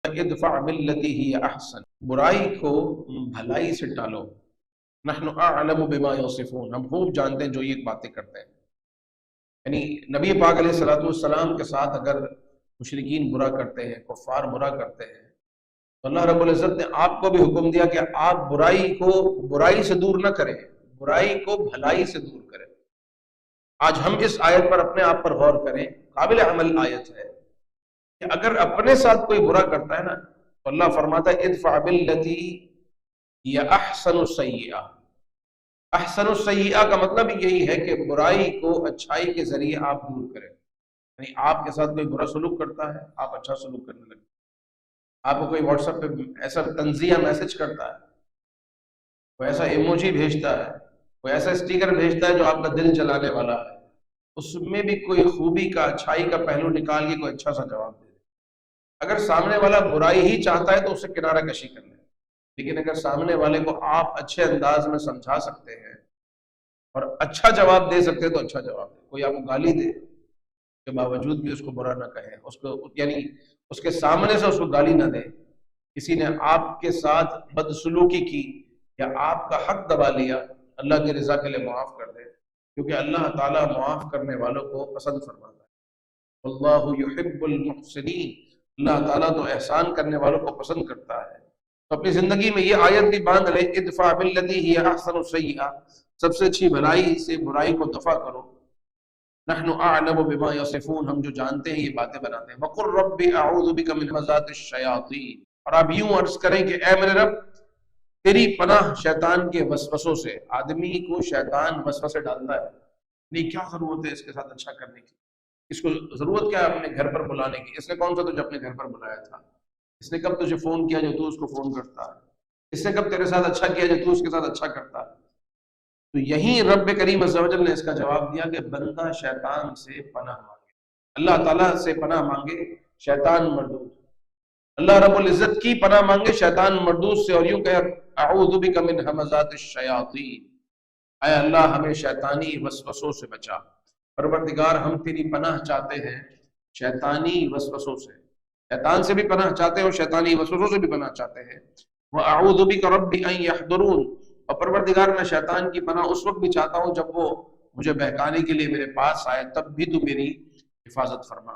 ادفع باللتی ہی احسن، برائی کو بھلائی سے ٹالو. نحن اعلم بما یصفون، ہم خوب جانتے ہیں جو یہ باتیں کرتے ہیں. یعنی نبی پاک علیہ الصلوۃ والسلام کے ساتھ اگر مشرکین برا کرتے ہیں، کفار برا کرتے ہیں، تو اللہ رب العزت نے آپ کو بھی حکم دیا کہ آپ برائی کو برائی سے دور نہ کریں، برائی کو بھلائی سے دور کریں. آج ہم اس آیت پر اپنے آپ پر غور کریں، قابل عمل آیت ہے کہ اگر اپنے ساتھ کوئی برا کرتا ہے نا تو اللہ فرماتا ہے ادفع باللتی ہی احسن السیئہ. احسن السیئہ کا مطلب یہی ہے کہ برائی کو اچھائی کے ذریعے آپ دور کریں. یعنی آپ کے ساتھ کوئی برا سلوک کرتا ہے، آپ اچھا سلوک کرنے لگیں. آپ کو کوئی واٹس ایپ پہ ایسا طنزیہ میسج کرتا ہے، کوئی ایسا ایموجی بھیجتا ہے، کوئی ایسا اسٹیکر بھیجتا ہے جو آپ کا دل جلانے والا ہے، اس میں بھی کوئی خوبی کا، اچھائی کا پہلو نکال کے کوئی اچھا سا جواب دے. اگر سامنے والا برائی ہی چاہتا ہے تو اسے کنارہ کشی کر لیں، لیکن اگر سامنے والے کو آپ اچھے انداز میں سمجھا سکتے ہیں اور اچھا جواب دے سکتے ہیں تو اچھا جواب دیں. کوئی آپ کو گالی دے کے باوجود بھی اس کو برا نہ کہیں، اس کو یعنی اس کے سامنے سے اس کو گالی نہ دیں. کسی نے آپ کے ساتھ بدسلوکی کی یا آپ کا حق دبا لیا، اللہ کی رضا کے لیے معاف کر دے، کیونکہ اللہ تعالیٰ معاف کرنے والوں کو پسند فرماتا ہے. اللہ یحب المحسنین، اللہ تعالیٰ تو احسان کرنے والوں کو پسند کرتا ہے. تو اپنی زندگی میں یہ آیت بھی باندھ لیں، ادفع باللتی ہی احسن السیئہ، سب سے اچھی بھلائی سے برائی کو دفع کرو. نحن اعلم بما یصفون، ہم جو جانتے ہیں یہ باتیں بناتے ہیں. وقل رب اعوذ بک من همزات الشیاطین، اور آپ یوں عرض کریں کہ اے میرے رب تیری پناہ شیطان کے وسوسوں سے. آدمی کو شیطان وسوسے ڈالتا ہے، نہیں کیا ضرورت ہے اس کے ساتھ اچھا کرنے کی، اس کو ضرورت کیا ہے اپنے گھر پر بلانے کی، اس نے کون سا تجھے اپنے گھر پر بلایا تھا، اس نے کب تجھے فون کیا جو تو اس کو فون کرتا ہے، اس نے کب تیرے ساتھ اچھا کیا جو تو اس کے ساتھ اچھا کرتا ہے. تو یہیں رب کریم عز و جل نے اس کا جواب دیا کہ بندہ شیطان سے پناہ مانگے، اللہ تعالیٰ سے پناہ مانگے شیطان مردود، اللہ رب العزت کی پناہ مانگے شیطان مردود سے، اور یوں کہ اعوذ بک من همزات الشیاطین، اے اللہ ہمیں شیطانی وسوسوں سے بچا. پروردگار ہم تیری پناہ چاہتے ہیں شیطانی وسوسوں سے، شیطان سے بھی پناہ چاہتے ہیں اور شیطانی وسوسوں سے بھی پناہ چاہتے ہیں. وَأَعُوذُ بِكَ رَبِّ أَن يَحْضُرُونَ، اور پروردگار میں شیطان کی پناہ اس وقت بھی چاہتا ہوں جب وہ مجھے بہکانے کے لیے میرے پاس آئے، تب بھی تو میری حفاظت فرما.